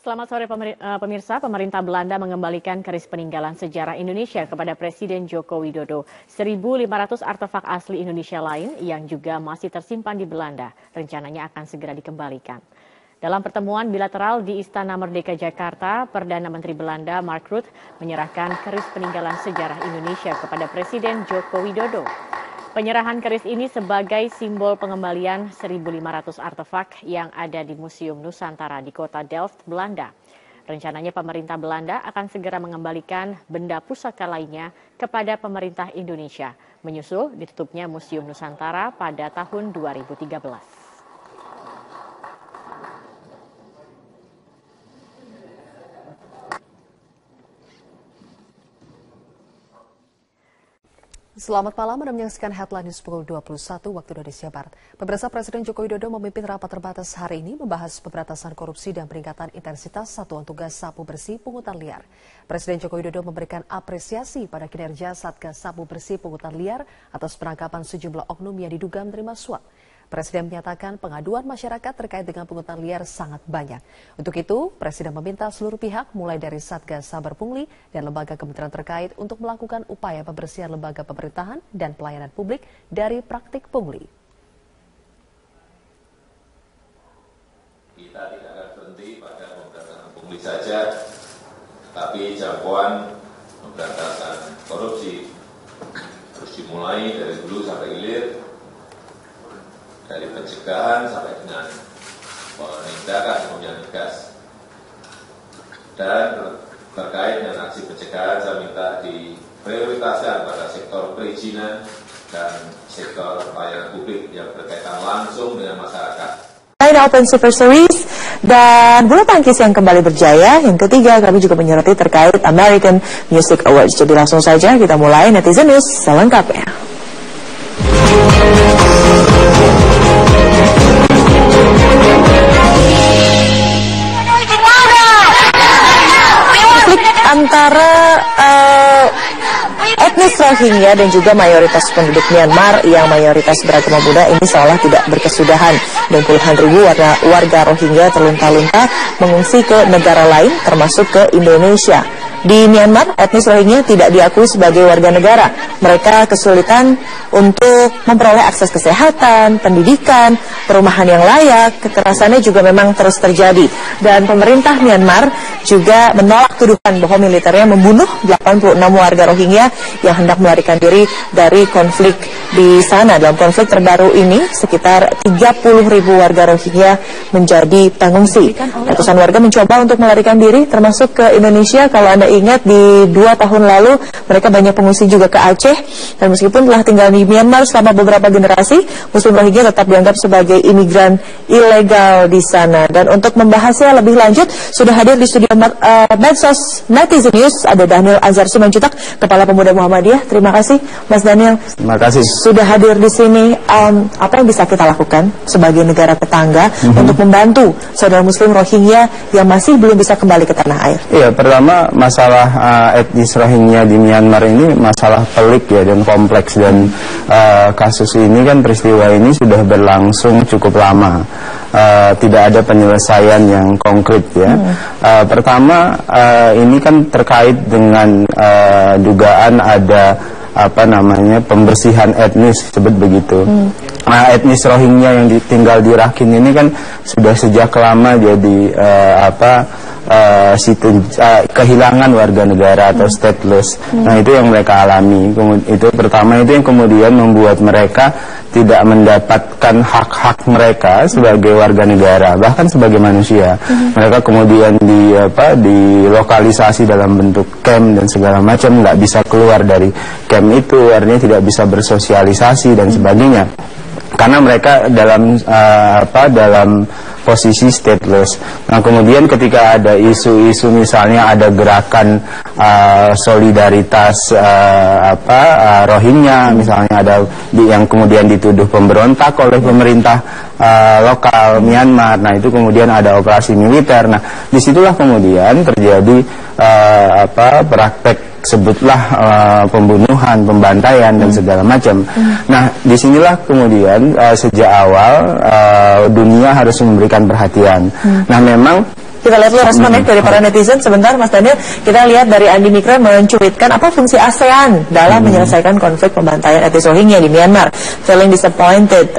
Selamat sore pemirsa, pemerintah Belanda mengembalikan keris peninggalan sejarah Indonesia kepada Presiden Joko Widodo. 1.500 artefak asli Indonesia lain yang juga masih tersimpan di Belanda rencananya akan segera dikembalikan. Dalam pertemuan bilateral di Istana Merdeka Jakarta, Perdana Menteri Belanda Mark Rutte menyerahkan keris peninggalan sejarah Indonesia kepada Presiden Joko Widodo. Penyerahan keris ini sebagai simbol pengembalian 1.500 artefak yang ada di Museum Nusantara di kota Delft, Belanda. Rencananya pemerintah Belanda akan segera mengembalikan benda pusaka lainnya kepada pemerintah Indonesia, menyusul ditutupnya Museum Nusantara pada tahun 2013. Selamat malam, Anda menyaksikan Headline News pukul 21 waktu Indonesia Barat. Pemirsa, Presiden Joko Widodo memimpin rapat terbatas hari ini membahas pemberantasan korupsi dan peningkatan intensitas satuan tugas sapu bersih pungutan liar. Presiden Joko Widodo memberikan apresiasi pada kinerja Satgas Sapu Bersih Pungutan Liar atas penangkapan sejumlah oknum yang diduga menerima suap. Presiden menyatakan pengaduan masyarakat terkait dengan pungutan liar sangat banyak. Untuk itu, Presiden meminta seluruh pihak mulai dari Satgas Saber Pungli dan lembaga kementerian terkait untuk melakukan upaya pembersihan lembaga pemerintahan dan pelayanan publik dari praktik pungli. Kita tidak akan berhenti pada pemberantasan pungli saja, tapi jangkauan pemberantasan korupsi terus dimulai dari hulu sampai hilir, dari pencegahan sampai dengan penindakan kemudian tegas. Dan terkait dengan aksi pencegahan, saya minta diprioritaskan pada sektor perizinan dan sektor pelayanan publik yang berkaitan langsung dengan masyarakat. Open Super Series dan bulu tangkis yang kembali berjaya. Yang ketiga, kami juga menyoroti terkait American Music Awards. Jadi langsung saja kita mulai Netizen News selengkapnya. Antara etnis Rohingya dan juga mayoritas penduduk Myanmar yang mayoritas beragama Buddha ini seolah tidak berkesudahan, dan puluhan ribu warga Rohingya terlunta-lunta mengungsi ke negara lain termasuk ke Indonesia. Di Myanmar, etnis Rohingya tidak diakui sebagai warga negara. Mereka kesulitan untuk memperoleh akses kesehatan, pendidikan, perumahan yang layak. Kekerasannya juga memang terus terjadi. Dan pemerintah Myanmar juga menolak tuduhan bahwa militernya membunuh 86 warga Rohingya yang hendak melarikan diri dari konflik di sana. Dalam konflik terbaru ini, sekitar 30.000 warga Rohingya menjadi pengungsi. Ratusan warga mencoba untuk melarikan diri, termasuk ke Indonesia. Kalau Anda ingat, di 2 tahun lalu mereka banyak pengungsi juga ke Aceh, dan meskipun telah tinggal di Myanmar selama beberapa generasi, Muslim Rohingya tetap dianggap sebagai imigran ilegal di sana. Dan untuk membahasnya lebih lanjut, sudah hadir di studio Medsos Netizen News ada Daniel Azhar Simanjuntak, Kepala Pemuda Muhammadiyah. Terima kasih, Mas Daniel. Terima kasih sudah hadir di sini. Apa yang bisa kita lakukan sebagai negara tetangga untuk membantu saudara Muslim Rohingya yang masih belum bisa kembali ke tanah air? Iya, pertama masalah etnis Rohingya di Myanmar ini masalah pelik ya dan kompleks, dan kasus ini kan, peristiwa ini sudah berlangsung cukup lama. Tidak ada penyelesaian yang konkret ya. Pertama, ini kan terkait dengan dugaan ada pembersihan etnis, sebut begitu. Nah, etnis Rohingya yang tinggal di Rakhine ini kan sudah sejak lama jadi kehilangan warga negara atau stateless. Nah, itu yang mereka alami. Itu pertama, itu yang kemudian membuat mereka tidak mendapatkan hak-hak mereka sebagai warga negara, bahkan sebagai manusia. Mereka kemudian dilokalisasi dalam bentuk camp dan segala macam, nggak bisa keluar dari camp itu, artinya tidak bisa bersosialisasi dan sebagainya. Karena mereka dalam posisi stateless. Nah, kemudian ketika ada isu-isu, misalnya ada gerakan solidaritas Rohingya, misalnya ada yang kemudian dituduh pemberontak oleh pemerintah lokal Myanmar. Nah, itu kemudian ada operasi militer. Nah, disitulah kemudian terjadi praktek, sebutlah pembunuhan, pembantaian dan segala macam. Nah, disinilah kemudian sejak awal dunia harus memberikan perhatian. Nah, memang Kita lihat dulu respon dari para netizen. Sebentar Mas Daniel, kita lihat dari Andi Mikra mencuitkan apa fungsi ASEAN dalam menyelesaikan konflik pembantaian etnis Rohingya di Myanmar. Feeling disappointed,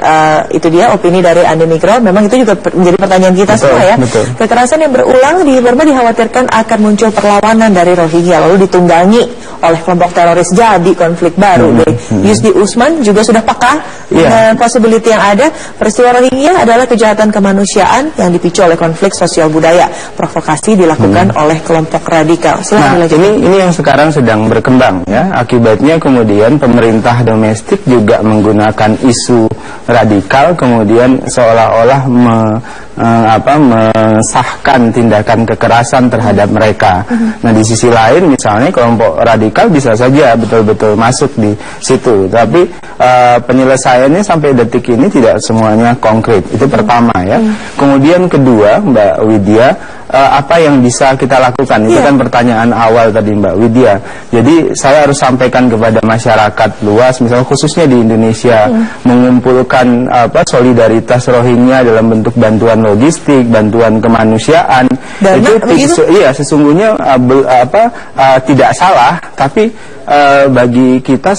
itu dia opini dari Andi Mikra. Memang itu juga menjadi pertanyaan kita semua ya. Betul. Kekerasan yang berulang di Burma dikhawatirkan akan muncul perlawanan dari Rohingya lalu ditunggangi oleh kelompok teroris, jadi konflik baru. Yusdi Usman juga sudah peka dengan possibility yang ada. Peristiwa Rohingya adalah kejahatan kemanusiaan yang dipicu oleh konflik sosial budaya. Provokasi dilakukan oleh kelompok radikal. Nah, ini yang sekarang sedang berkembang ya. Akibatnya kemudian pemerintah domestik juga menggunakan isu radikal, kemudian seolah-olah mensahkan tindakan kekerasan terhadap mereka. Nah, di sisi lain misalnya kelompok radikal bisa saja betul-betul masuk di situ, tapi penyelesaiannya sampai detik ini tidak semuanya konkret. Itu pertama ya. Kemudian kedua, Mbak Widya, apa yang bisa kita lakukan? Itu kan pertanyaan awal tadi Mbak Widya. Jadi saya harus sampaikan kepada masyarakat luas, misalnya khususnya di Indonesia, mengumpulkan solidaritas Rohingya dalam bentuk bantuan logistik, bantuan kemanusiaan. Itu sesungguhnya tidak salah, tapi bagi kita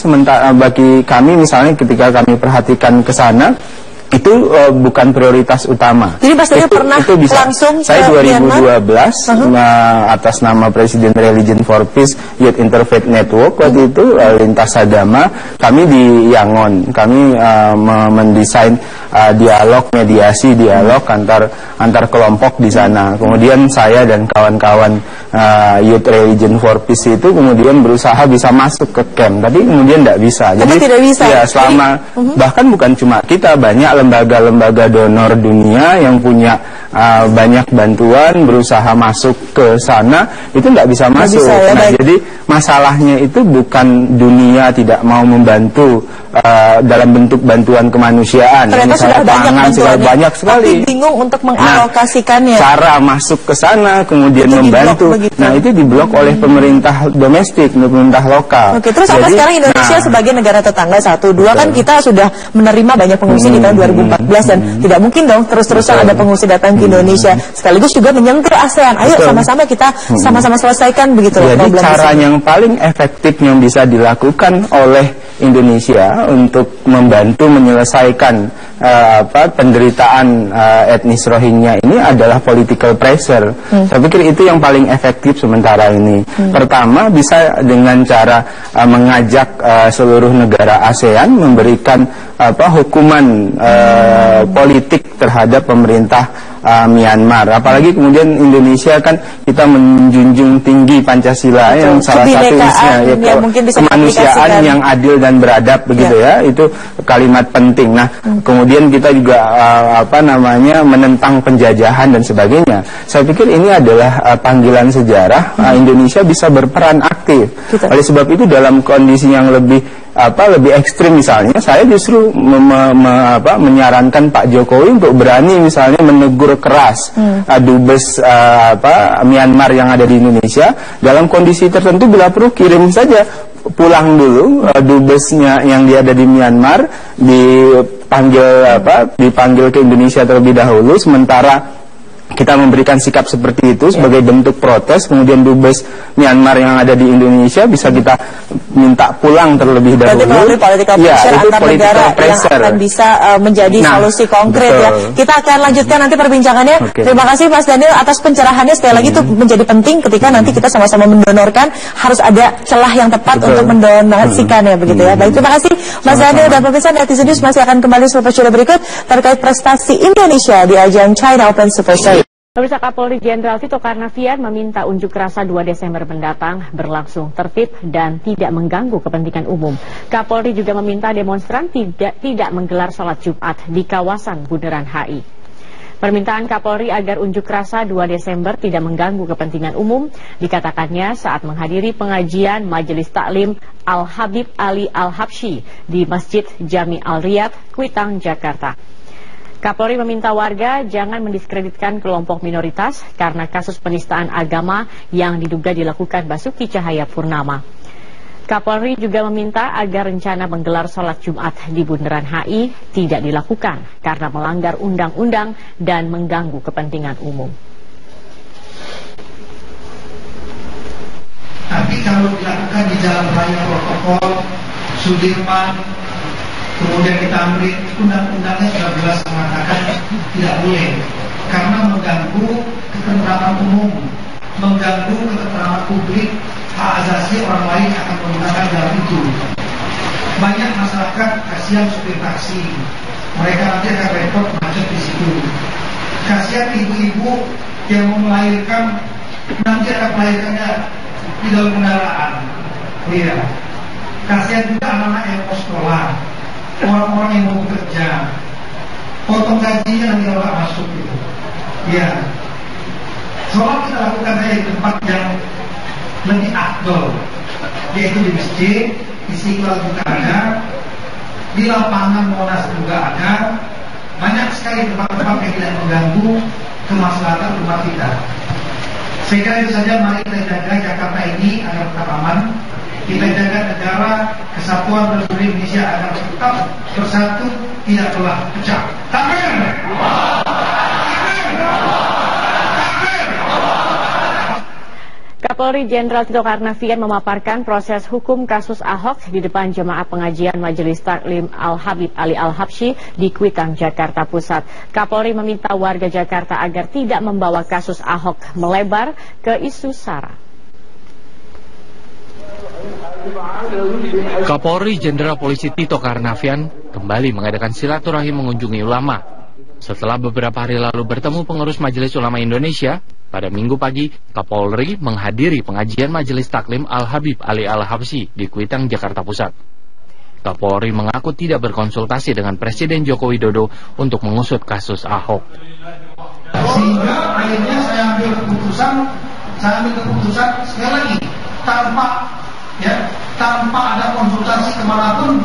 bagi kami misalnya ketika kami perhatikan ke sana, itu bukan prioritas utama. Jadi Mas Daniel pernah itu bisa. Langsung saya 2012 atas nama Presiden Religion for Peace Youth Interfaith Network, waktu itu lintas agama, kami di Yangon, kami mendesain dialog, mediasi dialog antar kelompok di sana. Kemudian saya dan kawan-kawan Youth Religion for Peace itu kemudian berusaha bisa masuk ke camp, tapi kemudian tidak bisa. Jadi tidak bisa. Ya, selama bahkan bukan cuma kita, banyak lembaga-lembaga donor dunia yang punya banyak bantuan berusaha masuk ke sana, itu nggak bisa masuk. Bisa, ya, nah, jadi masalahnya itu bukan dunia tidak mau membantu dalam bentuk bantuan kemanusiaan. Ternyata sudah banyak sekali. Tapi bingung untuk mengalokasikannya. Cara masuk ke sana kemudian itu membantu. Nah, itu diblok oleh pemerintah domestik, pemerintah lokal. Oke, terus apa sekarang Indonesia sebagai negara tetangga 1-2 kan kita sudah menerima banyak pengungsi di tahun 2014 dan tidak mungkin dong terus-terusan ada pengungsi datang ke Indonesia. Sekaligus juga menyentuh ASEAN. Ayo sama-sama kita sama-sama selesaikan begitu. Jadi cara yang paling efektif yang bisa dilakukan oleh Indonesia untuk membantu menyelesaikan penderitaan etnis Rohingya ini adalah political pressure. Saya pikir itu yang paling efektif sementara ini. Pertama, bisa dengan cara mengajak seluruh negara ASEAN memberikan hukuman politik terhadap pemerintah Myanmar. Apalagi kemudian Indonesia kan kita menjunjung tinggi Pancasila yang salah satu isinya kemanusiaan yang adil dan beradab begitu ya. Itu kalimat penting. Nah, kemudian kita juga menentang penjajahan dan sebagainya. Saya pikir ini adalah panggilan sejarah. Indonesia bisa berperan aktif. Oleh sebab itu dalam kondisi yang lebih ekstrim misalnya, saya justru menyarankan Pak Jokowi untuk berani misalnya menegur keras dubes Myanmar yang ada di Indonesia. Dalam kondisi tertentu bila perlu kirim saja pulang dulu dubesnya yang dia ada di Myanmar, dipanggil ke Indonesia terlebih dahulu, sementara kita memberikan sikap seperti itu sebagai bentuk protes. Kemudian dubes Myanmar yang ada di Indonesia bisa kita minta pulang terlebih dahulu. Berarti melalui political pressure antar negara yang akan bisa menjadi solusi konkret ya. Kita akan lanjutkan nanti perbincangannya. Terima kasih Mas Daniel atas pencerahannya. Sekali lagi itu menjadi penting ketika nanti kita sama-sama mendonorkan, harus ada celah yang tepat untuk mendonasikannya begitu ya. Baik, terima kasih Mas Daniel dan pemirsa. Netizen News masih akan kembali setelah jeda berikut terkait prestasi Indonesia di ajang China Open Super Series. Pemirsa, Kapolri Jenderal Tito Karnavian meminta unjuk rasa 2 Desember mendatang berlangsung tertib dan tidak mengganggu kepentingan umum. Kapolri juga meminta demonstran tidak menggelar sholat Jumat di kawasan Bundaran HI. Permintaan Kapolri agar unjuk rasa 2 Desember tidak mengganggu kepentingan umum dikatakannya saat menghadiri pengajian Majelis Taklim Al-Habib Ali Al-Habsyi di Masjid Jami Al-Riyadh, Kuitang, Jakarta. Kapolri meminta warga jangan mendiskreditkan kelompok minoritas karena kasus penistaan agama yang diduga dilakukan Basuki Cahayapurnama. Kapolri juga meminta agar rencana menggelar sholat Jumat di Bundaran HI tidak dilakukan karena melanggar undang-undang dan mengganggu kepentingan umum. kalau dilakukan di jalan raya protokol, Sudirman, kemudian di Tamrin, undang-undangnya sudah jelas mengatakan tidak boleh, karena mengganggu ketentraman umum, mengganggu ketentraman publik, hak asasi orang lain akan menggunakan jalan itu. Banyak masyarakat kasihan supir taksi, mereka nanti akan repot macet di situ. Kasihan ibu-ibu yang mau melahirkan, nanti akan melahirkannya di dalam kendaraan. Iya. Kasihan juga anak-anak yang mau sekolah, orang-orang yang mau bekerja, potong gajinya nanti kalau nggak masuk gitu. Iya. Soalnya kita lakukan saja di tempat yang lebih afdol, yaitu di masjid, di Istiqlal juga ada, di lapangan Monas juga ada. Banyak sekali tempat-tempat yang tidak mengganggu kemaslahatan umat kita. Sehingga itu saja, mari kita jaga Jakarta ini agar tetap aman. Kita jaga negara, kesatuan Republik Indonesia agar tetap bersatu, tidak telah pecah. Takbir! Kapolri Jenderal Tito Karnavian memaparkan proses hukum kasus Ahok di depan jemaah pengajian Majelis Taklim Al-Habib Ali Al-Habsyi di Kuitang, Jakarta Pusat. Kapolri meminta warga Jakarta agar tidak membawa kasus Ahok melebar ke isu SARA. Kapolri Jenderal Polisi Tito Karnavian kembali mengadakan silaturahim mengunjungi ulama. Setelah beberapa hari lalu bertemu pengurus Majelis Ulama Indonesia, pada Minggu pagi, Kapolri menghadiri pengajian Majelis Taklim Al-Habib Ali Al-Habsyi di Kuitang, Jakarta Pusat. Kapolri mengaku tidak berkonsultasi dengan Presiden Joko Widodo untuk mengusut kasus Ahok. Sehingga akhirnya saya ambil keputusan sekali lagi tanpa ada konsultasi kemanapun,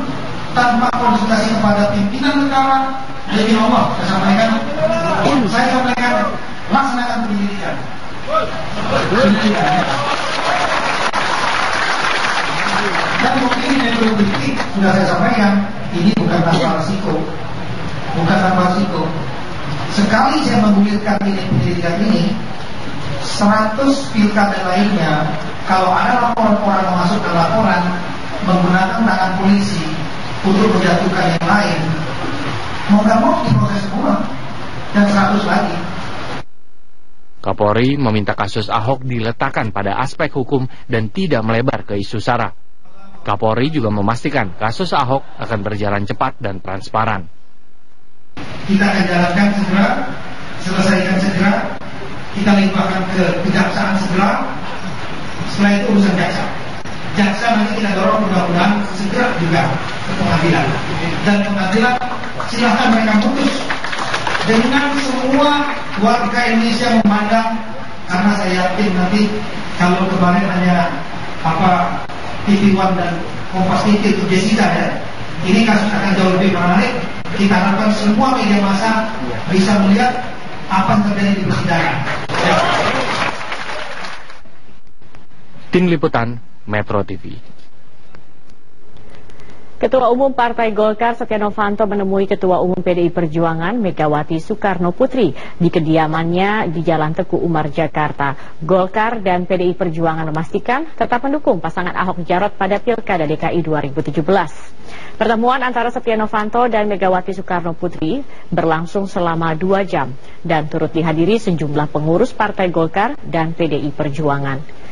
tanpa konsultasi kepada pimpinan negara. Demi Allah, saya sampaikan laksanakan penyidikan. Dan mungkin metode politik sudah saya sampaikan, ini bukan tanpa risiko. Sekali saya menggulirkan ini penyidikan ini, 100 pilkada lainnya, kalau ada laporan orang yang masuk ke laporan menggunakan tangan polisi untuk menjatuhkan yang lain, mau gak mau diproses semua, dan 100 lagi. Kapolri meminta kasus Ahok diletakkan pada aspek hukum dan tidak melebar ke isu SARA. Kapolri juga memastikan kasus Ahok akan berjalan cepat dan transparan. Kita akan jalankan segera, selesaikan segera, kita limpahkan ke kejaksaan segera. Setelah itu urusan jaksa. Jaksa nanti kita dorong mudah-mudahan segera juga ke pengadilan. Dan pengadilan silahkan mereka putus dengan semua warga Indonesia memandang, karena saya yakin nanti kalau kemarin hanya TV One dan Kompas TV itu Jessica ya, ini kasus akan jauh lebih menarik. Kita harapkan semua media massa bisa melihat apa yang terjadi di persidangan. Ya. Tim Liputan Metro TV. Ketua Umum Partai Golkar Setia Novanto menemui Ketua Umum PDI Perjuangan Megawati Soekarno Putri di kediamannya di Jalan Teguh Umar, Jakarta. Golkar dan PDI Perjuangan memastikan tetap mendukung pasangan Ahok Jarot pada Pilkada DKI 2017. Pertemuan antara Setia Novanto dan Megawati Soekarno Putri berlangsung selama 2 jam dan turut dihadiri sejumlah pengurus Partai Golkar dan PDI Perjuangan.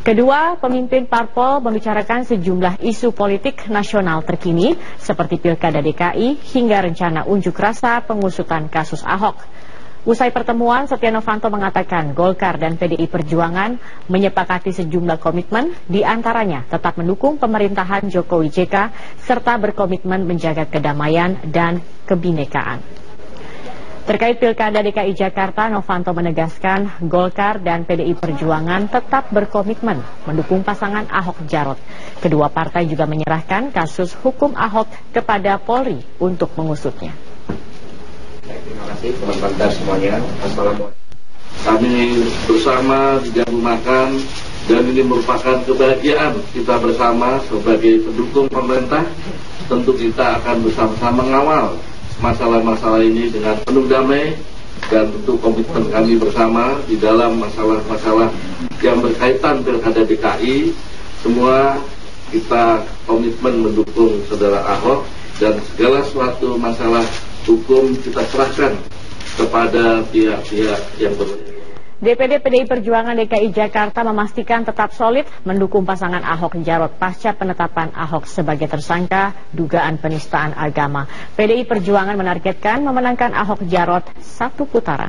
Kedua pemimpin parpol membicarakan sejumlah isu politik nasional terkini seperti Pilkada DKI hingga rencana unjuk rasa pengusutan kasus Ahok. Usai pertemuan, Setia Novanto mengatakan Golkar dan PDI Perjuangan menyepakati sejumlah komitmen, di antaranya tetap mendukung pemerintahan Jokowi JK serta berkomitmen menjaga kedamaian dan kebinekaan. Terkait Pilkada DKI Jakarta, Novanto menegaskan Golkar dan PDI Perjuangan tetap berkomitmen mendukung pasangan Ahok Jarot. Kedua partai juga menyerahkan kasus hukum Ahok kepada Polri untuk mengusutnya. Terima kasih teman-teman semuanya. Assalamualaikum. Kami bersama di jamu makan dan ini merupakan kebahagiaan kita bersama sebagai pendukung pemerintah. Tentu kita akan bersama-sama mengawal masalah-masalah ini dengan penuh damai dan tentu komitmen kami bersama di dalam masalah-masalah yang berkaitan Pilkada DKI semua kita komitmen mendukung saudara Ahok, dan segala suatu masalah hukum kita serahkan kepada pihak-pihak yang berwenang. DPD PDI Perjuangan DKI Jakarta memastikan tetap solid mendukung pasangan Ahok Jarot pasca penetapan Ahok sebagai tersangka dugaan penistaan agama. PDI Perjuangan menargetkan memenangkan Ahok Jarot 1 putaran.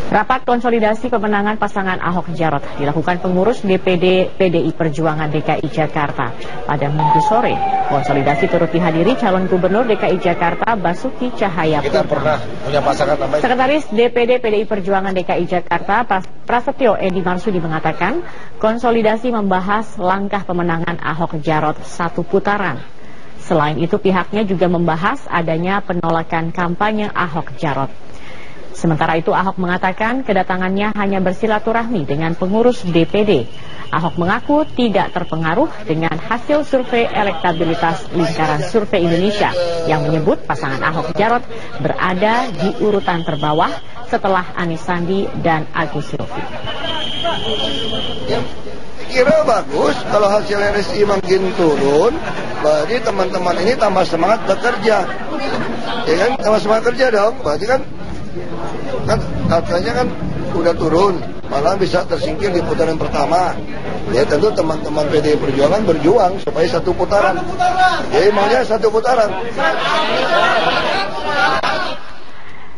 Rapat konsolidasi pemenangan pasangan Ahok Jarot dilakukan pengurus DPD PDI Perjuangan DKI Jakarta pada Minggu sore. Konsolidasi turut dihadiri calon gubernur DKI Jakarta Basuki Cahayapurnama. Kita pernah punya pasangan namanya. Sekretaris DPD PDI Perjuangan DKI Jakarta Prasetyo Edi Marsudi mengatakan konsolidasi membahas langkah pemenangan Ahok Jarot 1 putaran. Selain itu pihaknya juga membahas adanya penolakan kampanye Ahok Jarot. Sementara itu Ahok mengatakan kedatangannya hanya bersilaturahmi dengan pengurus DPD. Ahok mengaku tidak terpengaruh dengan hasil survei elektabilitas lingkaran survei Indonesia yang menyebut pasangan Ahok Jarot berada di urutan terbawah setelah Anies Sandi dan Agus Silvi. Ya, kira bagus kalau hasil RSI makin turun, berarti teman-teman ini tambah semangat bekerja. Ya kan, tambah semangat kerja dong, berarti kan katanya kan udah turun, malah bisa tersingkir di putaran pertama. Ya tentu teman-teman PDI Perjuangan berjuang supaya 1 putaran. Jadi maunya 1 putaran.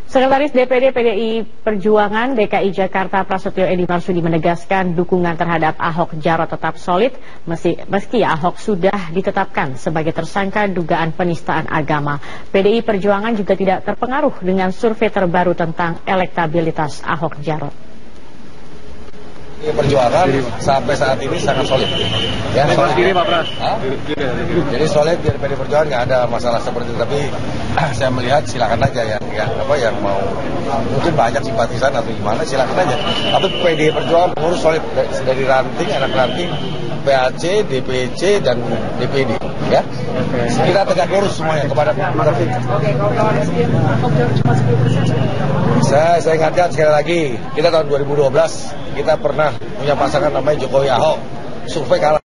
Sekretaris DPD PDI Perjuangan DKI Jakarta Prasetyo Edi Marsudi menegaskan dukungan terhadap Ahok Jarot tetap solid meski Ahok sudah ditetapkan sebagai tersangka dugaan penistaan agama. PDI Perjuangan juga tidak terpengaruh dengan survei terbaru tentang elektabilitas Ahok Jarot. Perjuangan sampai saat ini sangat solid. Ya, solid. Diri, Pak Pras. Jadi solid di PDI Perjuangan, nggak ada masalah seperti itu. Tapi saya melihat silakan aja yang mau, mungkin banyak simpatisan atau gimana, silakan aja. Tapi PDI Perjuangan pengurus solid dari ranting, anak ranting, PAC, DPC dan DPD. Ya, kita tegak lurus semuanya kepada publik. Saya ingatkan sekali lagi, kita tahun 2012 kita pernah punya pasangan namanya Jokowi Ahok, survei kalah.